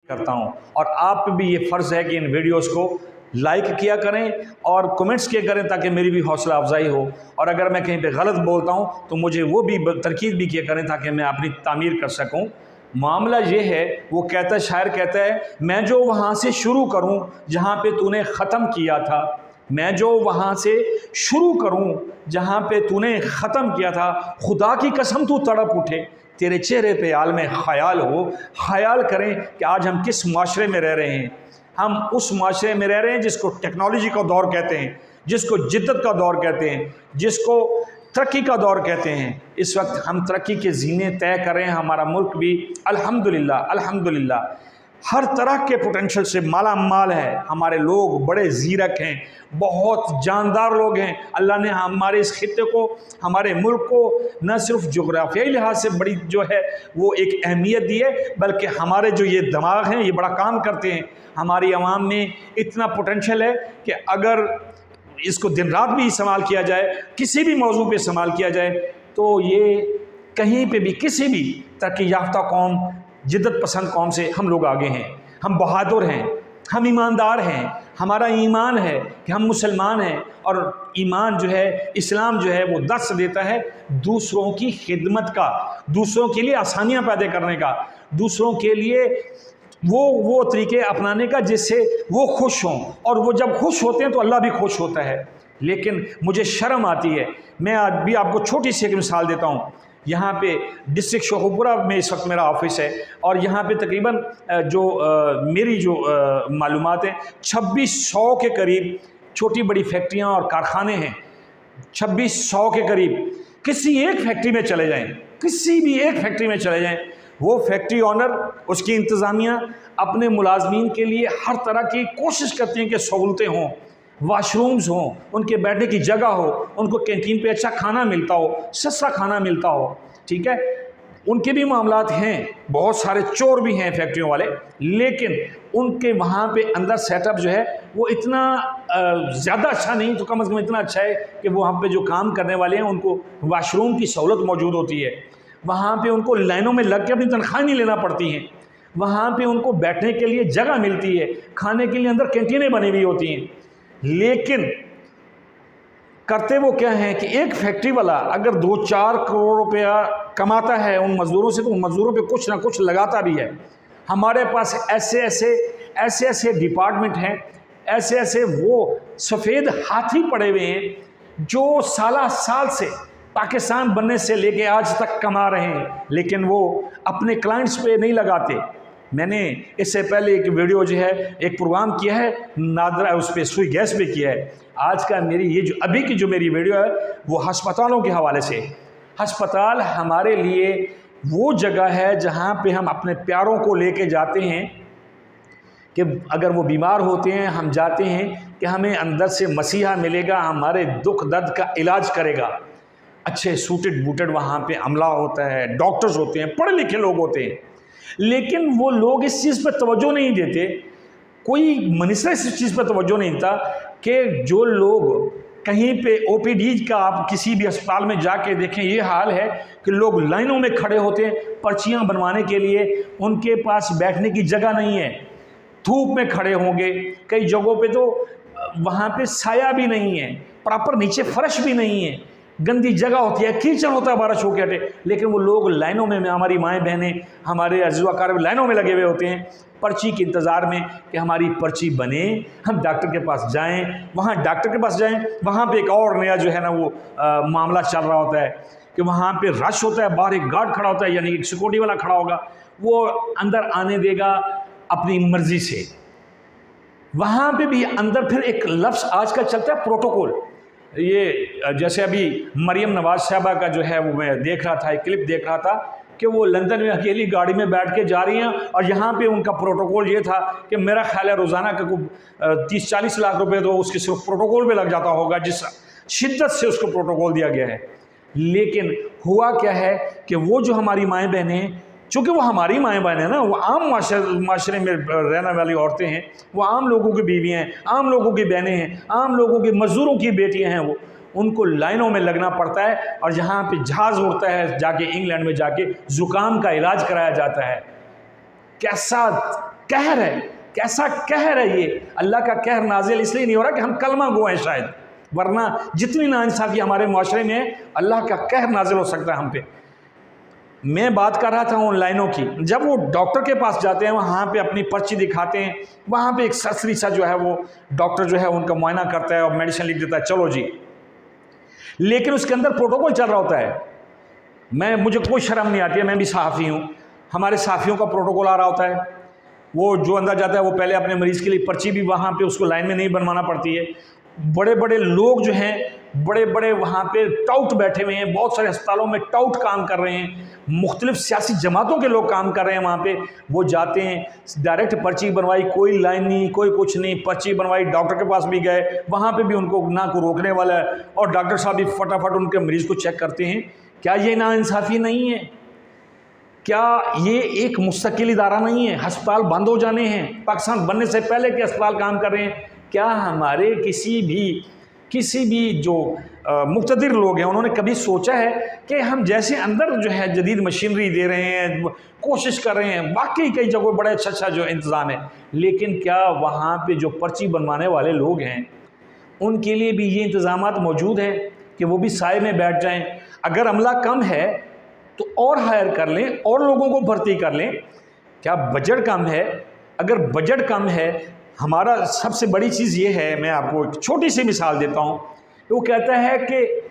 करता हूँ। और आप पे भी ये फ़र्ज़ है कि इन वीडियोस को लाइक किया करें और कमेंट्स किया करें ताकि मेरी भी हौसला अफजाई हो। और अगर मैं कहीं पे गलत बोलता हूँ तो मुझे वो भी तरकीब भी किया करें ताकि मैं अपनी तामीर कर सकूँ। मामला ये है, वो कहता है, शायर कहता है, मैं जो वहाँ से शुरू करूँ जहाँ पे तूने ख़त्म किया था, मैं जो वहाँ से शुरू करूँ जहाँ पे तूने ख़त्म किया था, खुदा की कसम तू तड़प उठे, तेरे चेहरे पे आलम ख़याल हो। ख़याल करें कि आज हम किस माशरे में रह रहे हैं। हम उस माशरे में रह रहे हैं जिसको टेक्नोलॉजी का दौर कहते हैं, जिसको जिद्दत का दौर कहते हैं, जिसको तरक्की का दौर कहते हैं। इस वक्त हम तरक्की के ज़ीने तय कर रहे हैं। हमारा मुल्क भी अल्हम्दुलिल्लाह अल्हम्दुलिल्लाह हर तरह के पोटेंशल से माला माल है। हमारे लोग बड़े ज़ीरक हैं, बहुत जानदार लोग हैं। अल्लाह ने हमारे इस खित्ते को, हमारे मुल्क को न सिर्फ जोग्राफियाई लिहाज से बड़ी जो है वो एक अहमियत दी है, बल्कि हमारे जो ये दिमाग हैं ये बड़ा काम करते हैं। हमारी आवाम में इतना पोटेंशल है कि अगर इसको दिन रात भी इस्तेमाल किया जाए, किसी भी मौजू पे इस्तेमाल किया जाए, तो ये कहीं पे भी किसी भी तरक्की याफ्ता कौम, जिद्दत पसंद कौम से हम लोग आगे हैं। हम बहादुर हैं, हम ईमानदार हैं। हमारा ईमान है कि हम मुसलमान हैं और ईमान जो है, इस्लाम जो है वो दर्स देता है दूसरों की खिदमत का, दूसरों के लिए आसानियाँ पैदा करने का, दूसरों के लिए वो तरीके अपनाने का जिससे वो खुश हों। और वो जब खुश होते हैं तो अल्लाह भी खुश होता है। लेकिन मुझे शर्म आती है। मैं आज भी आपको छोटी सी एक मिसाल देता हूँ। यहाँ पे डिस्ट्रिक्ट शोखपुरा में इस वक्त मेरा ऑफिस है और यहाँ पे तकरीबन मेरी जो मालूमात है 2600 के करीब छोटी बड़ी फैक्ट्रियाँ और कारखाने हैं। 2600 के करीब। किसी एक फैक्ट्री में चले जाएं, किसी भी एक फैक्ट्री में चले जाएं, वो फैक्ट्री ऑनर, उसकी इंतज़ामिया अपने मुलाजमीन के लिए हर तरह की कोशिश करती हैं कि सहूलतें हों, वाशरूम्स हों, उनके बैठने की जगह हो, उनको कैंटीन पे अच्छा खाना मिलता हो, सस्ता खाना मिलता हो। ठीक है, उनके भी मामलात हैं, बहुत सारे चोर भी हैं फैक्ट्रियों वाले, लेकिन उनके वहाँ पे अंदर सेटअप जो है वो इतना ज़्यादा अच्छा नहीं, तो कम से कम इतना अच्छा है कि वहाँ पे जो काम करने वाले हैं उनको वाशरूम की सहूलत मौजूद होती है। वहाँ पे उनको लाइनों में लग के अपनी तनख्वाह नहीं लेना पड़ती हैं। वहाँ पे उनको बैठने के लिए जगह मिलती है, खाने के लिए अंदर कैंटीनें बनी हुई होती हैं। लेकिन करते वो क्या है कि एक फैक्ट्री वाला अगर 2-4 करोड़ रुपया कमाता है उन मज़दूरों से, तो उन मज़दूरों पे कुछ ना कुछ लगाता भी है। हमारे पास ऐसे डिपार्टमेंट हैं, ऐसे वो सफ़ेद हाथी पड़े हुए हैं जो साल से पाकिस्तान बनने से लेके आज तक कमा रहे हैं, लेकिन वो अपने क्लाइंट्स पे नहीं लगाते। मैंने इससे पहले एक वीडियो जो है, एक प्रोग्राम किया है नादरा, उस पर सुई गैस पे किया है। आज का मेरी ये जो अभी की जो मेरी वीडियो है वो अस्पतालों के हवाले से। अस्पताल हमारे लिए वो जगह है जहाँ पे हम अपने प्यारों को लेके जाते हैं कि अगर वो बीमार होते हैं, हम जाते हैं कि हमें अंदर से मसीहा मिलेगा, हमारे दुख दर्द का इलाज करेगा। अच्छे सूटेड बूटेड वहाँ पे अमला होता है, डॉक्टर्स होते हैं, पढ़े लिखे लोग होते हैं, लेकिन वो लोग इस चीज़ पर तवज्जो नहीं देते। कोई मिनिस्टर इस चीज़ पर तवज्जो नहीं देता कि जो लोग कहीं पे ओपीडी का, आप किसी भी अस्पताल में जाके देखें, ये हाल है कि लोग लाइनों में खड़े होते हैं पर्चियाँ बनवाने के लिए, उनके पास बैठने की जगह नहीं है, धूप में खड़े होंगे। कई जगहों पे तो वहाँ पे साया भी नहीं है, प्रॉपर नीचे फर्श भी नहीं है, गंदी जगह होती है, कीचड़ होता है बारिश होके हटे, लेकिन वो लोग लाइनों में, हमारी माएँ बहनें, हमारे अज़्वाकार लाइनों में लगे हुए होते हैं पर्ची के इंतज़ार में कि हमारी पर्ची बने, हम डॉक्टर के पास जाएं। वहाँ डॉक्टर के पास जाएं, वहाँ पे एक और नया जो है ना वो मामला चल रहा होता है कि वहाँ पे रश होता है, बाहर एक गार्ड खड़ा होता है, यानी एक सिक्योरिटी वाला खड़ा होगा, वो अंदर आने देगा अपनी मर्ज़ी से। वहाँ पे भी अंदर फिर एक लफ्ज़ आजकल चलता है प्रोटोकॉल। ये जैसे अभी मरियम नवाज़ साहबा का जो है वो मैं देख रहा था, एक क्लिप देख रहा था कि वो लंदन में अकेली गाड़ी में बैठ के जा रही हैं और यहाँ पे उनका प्रोटोकॉल ये था कि मेरा ख्याल है रोज़ाना का 30-40 लाख रुपए तो उसके सिर्फ प्रोटोकॉल पे लग जाता होगा, जिस शिद्दत से उसको प्रोटोकॉल दिया गया है। लेकिन हुआ क्या है कि वो जो हमारी माएँ बहनें, चूँकि वो हमारी माएँ बहनें हैं ना, वो आम माशरे में रहने वाली औरतें हैं, वो आम लोगों की बीवियाँ हैं, आम लोगों की बहनें हैं, आम लोगों के मज़दूरों की बेटियाँ हैं, वो उनको लाइनों में लगना पड़ता है और जहाँ पे जहाज़ उड़ता है जाके इंग्लैंड में जाके ज़ुकाम का इलाज कराया जाता है। कैसा कहर है, कैसा कहर है ये। अल्लाह का कहर नाजिल इसलिए नहीं हो रहा कि हम कलमा गो हैं शायद, वरना जितनी नाइंसाफ़ी हमारे माशरे में है, अल्लाह का कहर नाजिल हो सकता है हम पे। मैं बात कर रहा था उन लाइनों की, जब वो डॉक्टर के पास जाते हैं, वहाँ पे अपनी पर्ची दिखाते हैं, वहाँ पे एक सरसरी सा जो है वो डॉक्टर जो है उनका मुआयना करता है और मेडिसिन लिख देता है, चलो जी। लेकिन उसके अंदर प्रोटोकॉल चल रहा होता है। मुझे कोई शर्म नहीं आती है, मैं भी सहाफ़ी हूँ, हमारे सहाफ़ियों का प्रोटोकॉल आ रहा होता है। वो जो अंदर जाता है वो पहले अपने मरीज़ के लिए पर्ची भी वहाँ पे उसको लाइन में नहीं बनवाना पड़ती है। बड़े बड़े लोग जो हैं, बड़े बड़े वहाँ पे टाउट बैठे हुए हैं, बहुत सारे अस्पतालों में टाउट काम कर रहे हैं, मुख्तलिफ सियासी जमातों के लोग काम कर रहे हैं वहाँ पे। वो जाते हैं, डायरेक्ट पर्ची बनवाई, कोई लाइन नहीं, कोई कुछ नहीं, पर्ची बनवाई, डॉक्टर के पास भी गए, वहाँ पे भी उनको ना को रोकने वाला है, और डॉक्टर साहब भी फटाफट उनके मरीज़ को चेक करते हैं। क्या ये नाइंसाफ़ी नहीं है? क्या ये एक मुस्तकिल इदारा नहीं है? अस्पताल बंद हो जाने हैं, पाकिस्तान बनने से पहले के अस्पताल काम कर रहे हैं। क्या हमारे किसी भी जो मुक़्तदिर लोग हैं, उन्होंने कभी सोचा है कि हम जैसे अंदर जो है जदीद मशीनरी दे रहे हैं, कोशिश कर रहे हैं, वाकई कई जगहों बड़ा अच्छा जो इंतज़ाम है, लेकिन क्या वहाँ पे जो पर्ची बनवाने वाले लोग हैं उनके लिए भी ये इंतज़ामात मौजूद हैं कि वो भी साए में बैठ जाएं? अगर अमला कम है तो और हायर कर लें, और लोगों को भर्ती कर लें। क्या बजट कम है? अगर बजट कम है, हमारा सबसे बड़ी चीज़ ये है, मैं आपको एक छोटी सी मिसाल देता हूँ। वो कहता है कि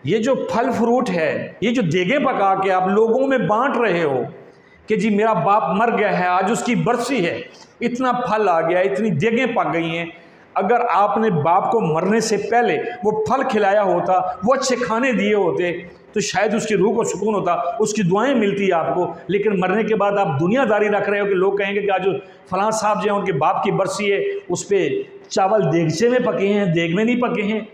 ये जो फल फ्रूट है, ये जो देगे पका के आप लोगों में बांट रहे हो कि जी मेरा बाप मर गया है, आज उसकी बरसी है, इतना फल आ गया, इतनी देगें पक गई हैं। अगर आपने बाप को मरने से पहले वो फल खिलाया होता, वो अच्छे खाने दिए होते, तो शायद उसकी रूह को सुकून होता, उसकी दुआएं मिलती आपको। लेकिन मरने के बाद आप दुनियादारी रख रहे हो कि लोग कहेंगे कि आज फलां साहब जो हैं उनके बाप की बरसी है, उस पर चावल देगचे में पके हैं, देग में नहीं पके हैं।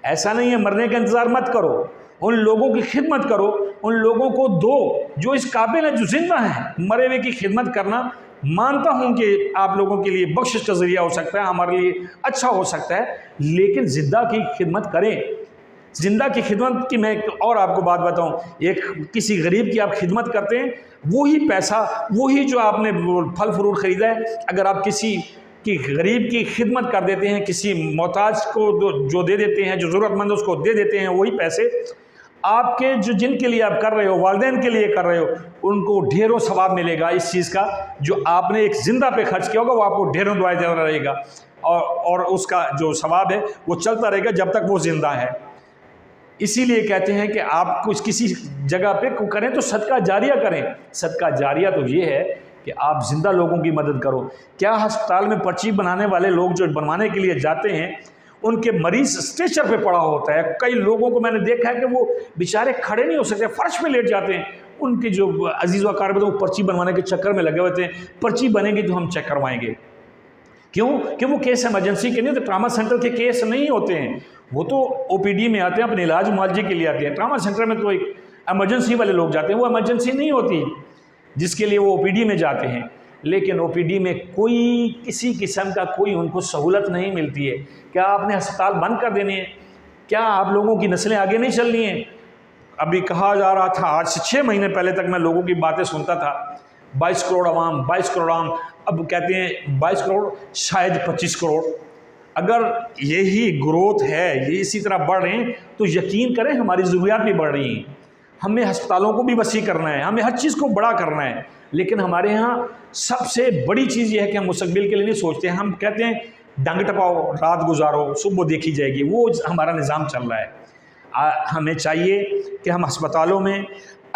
ऐसा नहीं है। मरने का इंतज़ार मत करो, उन लोगों की खिदमत करो, उन लोगों को दो जो इस काबिल है, जो जिंदा हैं। मरे हुए की खिदमत करना मानता हूं कि आप लोगों के लिए बख्शिश का ज़रिया हो सकता है, हमारे लिए अच्छा हो सकता है, लेकिन जिंदा की खिदमत करें। जिंदा की खिदमत की मैं और आपको बात बताऊं, एक किसी गरीब की आप खिदमत करते हैं, वही पैसा, वही जो आपने फल फ्रूट ख़रीदा है, अगर आप किसी कि गरीब की खिदमत कर देते हैं, किसी मोहताज को जो दे देते हैं, जो ज़रूरतमंद उसको दे देते हैं, वही पैसे आपके जो जिनके लिए आप कर रहे हो, वालिदैन के लिए कर रहे हो, उनको ढेरों सवाब मिलेगा इस चीज़ का। जो आपने एक ज़िंदा पे खर्च किया होगा वो आपको ढेरों दुआएं देता रहेगा, और उसका जो सवाब है वो चलता रहेगा जब तक वो ज़िंदा है। इसीलिए कहते हैं कि आप कुछ किसी जगह पे करें तो सदका जारिया करें। सदका जारिया तो ये है कि आप जिंदा लोगों की मदद करो। क्या अस्पताल में पर्ची बनाने वाले लोग जो बनवाने के लिए जाते हैं, उनके मरीज स्ट्रेचर पे पड़ा होता है। कई लोगों को मैंने देखा है कि वो बेचारे खड़े नहीं हो सकते, फर्श पे लेट जाते हैं। उनके जो अजीज़ व अक़ारिब वो पर्ची बनवाने के चक्कर में लगे होते हैं, पर्ची बनेगी तो हम चेक करवाएंगे। क्यों? कि वो केस इमरजेंसी के नहीं होते, ट्रामा सेंटर के केस नहीं होते हैं, वो तो ओपीडी में आते हैं, अपने इलाज मुआवजे के लिए आते हैं। ट्रामा सेंटर में तो एक इमरजेंसी वाले लोग जाते हैं, वो इमरजेंसी नहीं होती जिसके लिए वो ओपीडी में जाते हैं। लेकिन ओपीडी में कोई किसी किस्म का कोई उनको सहूलत नहीं मिलती है। क्या आपने अस्पताल बंद कर देने हैं? क्या आप लोगों की नस्लें आगे नहीं चलनी हैं? अभी कहा जा रहा था, आज से 6 महीने पहले तक मैं लोगों की बातें सुनता था, 22 करोड़ आवाम, 22 करोड़ आवाम, अब कहते हैं 22 करोड़, शायद 25 करोड़। अगर यही ग्रोथ है, ये इसी तरह बढ़ रहे हैं, तो यकीन करें हमारी ज़रूरियात भी बढ़ रही हैं। हमें अस्पतालों को भी वसी करना है, हमें हर चीज़ को बड़ा करना है। लेकिन हमारे यहाँ सबसे बड़ी चीज़ यह है कि हम मुस्तक़बिल के लिए नहीं सोचते हैं। हम कहते हैं डंग टपाओ, रात गुजारो, सुबह देखी जाएगी, वो हमारा निज़ाम चल रहा है। हमें चाहिए कि हम अस्पतालों में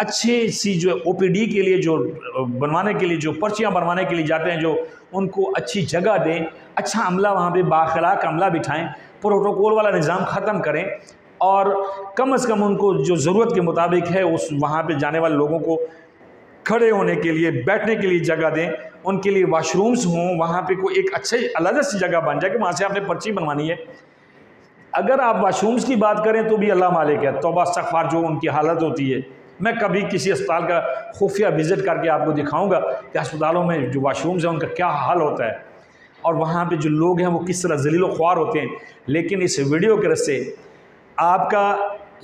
अच्छी सी जो ओपीडी के लिए जो बनवाने के लिए जो पर्चियाँ बनवाने के लिए जाते हैं, जो उनको अच्छी जगह दें, अच्छा अमला वहाँ पे बाखलाक अमला बिठाएं, प्रोटोकॉल वाला निज़ाम ख़त्म करें, और कम से कम उनको जो ज़रूरत के मुताबिक है उस वहाँ पे जाने वाले लोगों को खड़े होने के लिए, बैठने के लिए जगह दें। उनके लिए वाशरूम्स हों, वहाँ पे कोई एक अच्छी अलग सी जगह बन जाए कि वहाँ से आपने पर्ची बनवानी है। अगर आप वाशरूम्स की बात करें तो भी अल्लाह मालिक है, तौबा इस्तग़फ़ार जो उनकी हालत होती है। मैं कभी किसी अस्पताल का खुफिया विज़िट करके आपको दिखाऊंगा कि अस्पतालों में जो वाशरूम्स हैं उनका क्या हाल होता है, और वहाँ पे जो लोग हैं वो किस तरह ज़लील व ख्वार होते हैं। लेकिन इस वीडियो के रस्ते आपका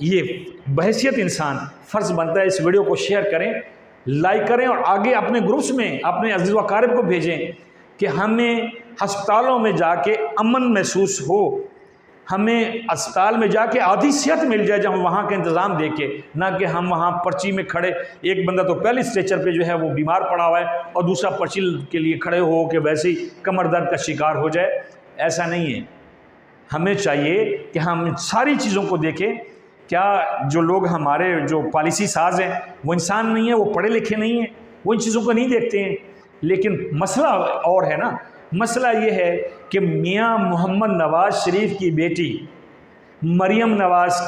ये बहैसियत इंसान फ़र्ज़ बनता है, इस वीडियो को शेयर करें, लाइक करें, और आगे अपने ग्रुप्स में अपने अज़ीज़ व अक़ारिब को भेजें। कि हमें अस्पतालों में जाके अमन महसूस हो, हमें अस्पताल में जाके आधी सेहत मिल जाए जब हम वहाँ का इंतज़ाम देके, ना कि हम वहाँ पर्ची में खड़े, एक बंदा तो पहले स्ट्रेचर पे जो है वो बीमार पड़ा हुआ है और दूसरा पर्ची के लिए खड़े हो के वैसे ही कमर दर्द का शिकार हो जाए। ऐसा नहीं है। हमें चाहिए कि हम इन सारी चीज़ों को देखें। क्या जो लोग हमारे जो पॉलिसी साज हैं वो इंसान नहीं है, वो पढ़े लिखे नहीं हैं, वो इन चीज़ों को नहीं देखते हैं। लेकिन मसला और है ना, मसला ये है कि मियाँ मोहम्मद नवाज़ शरीफ की बेटी मरियम नवाज़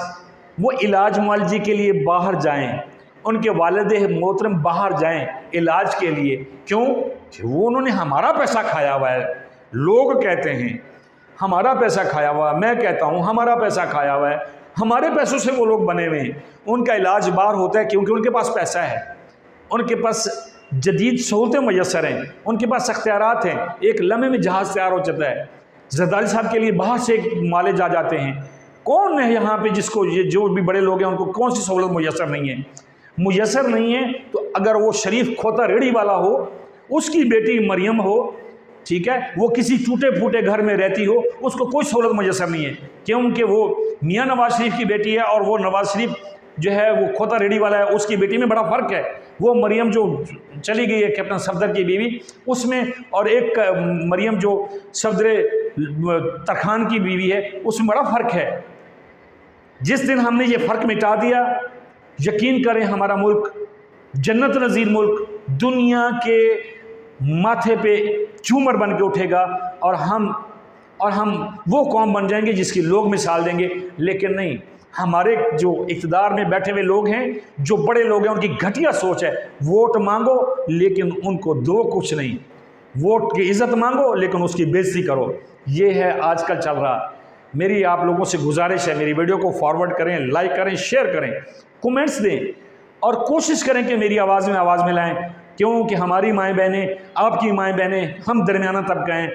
वो इलाज मुआलजे के लिए बाहर जाएं, उनके वालिद मोहतरम बाहर जाएं इलाज के लिए। क्यों? वो उन्होंने हमारा पैसा खाया हुआ है। लोग कहते हैं हमारा पैसा खाया हुआ है, मैं कहता हूँ हमारा पैसा खाया हुआ है। हमारे पैसों से वो लोग बने हुए हैं, उनका इलाज बाहर होता है क्योंकि उनके पास पैसा है, उनके पास जदीद सहूलतें मैसर हैं, उनके पास अख्तियारात हैं। एक लम्हे में जहाज़ तैयार हो जाता है। जरदारी साहब के लिए बाहर से माले जा जाते हैं। कौन है यहाँ पे जिसको, ये जो भी बड़े लोग हैं उनको कौन सी सहूलत मैसर नहीं है? मैसर नहीं है तो अगर वो शरीफ खोता रेड़ी वाला हो, उसकी बेटी मरियम हो, ठीक है, वो किसी टूटे फूटे घर में रहती हो, उसको कोई सहूलत मैसर नहीं है क्योंकि वो मियाँ नवाज़ शरीफ की बेटी है और वो नवाज़ शरीफ जो है वो खोता रेडी वाला है, उसकी बेटी में बड़ा फ़र्क है। वो मरियम जो चली गई है कैप्टन सफदर की बीवी, उसमें, और एक मरियम जो सफदर तरखान की बीवी है, उसमें बड़ा फ़र्क है। जिस दिन हमने ये फ़र्क मिटा दिया, यकीन करें हमारा मुल्क जन्नत नज़ीर मुल्क दुनिया के माथे पे झूमर बन के उठेगा और हम वो कौम बन जाएंगे जिसकी लोग मिसाल देंगे। लेकिन नहीं, हमारे जो इक़्तिदार में बैठे हुए लोग हैं, जो बड़े लोग हैं, उनकी घटिया सोच है। वोट मांगो लेकिन उनको दो कुछ नहीं, वोट की इज़्ज़त मांगो लेकिन उसकी बेइज्जती करो। ये है आजकल चल रहा। मेरी आप लोगों से गुजारिश है, मेरी वीडियो को फॉरवर्ड करें, लाइक करें, शेयर करें, कमेंट्स दें और कोशिश करें कि मेरी आवाज़ में लाएँ, क्योंकि हमारी माएँ बहनें, आपकी माएँ बहनें, हम दरमियाना तबका हैं,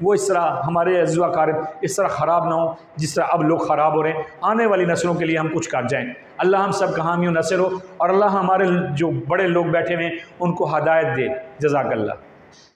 वो इस तरह हमारे अज़ीज़ व अक़ारिब इस तरह ख़राब ना हो जिस तरह अब लोग ख़राब हो रहे हैं। आने वाली नस्लों के लिए हम कुछ कर जाएँ। अल्लाह हम सब का हामी व नसीर हो और अल्लाह हमारे जो बड़े लोग बैठे हुए हैं उनको हदायत दे। जज़ाकल्लाह।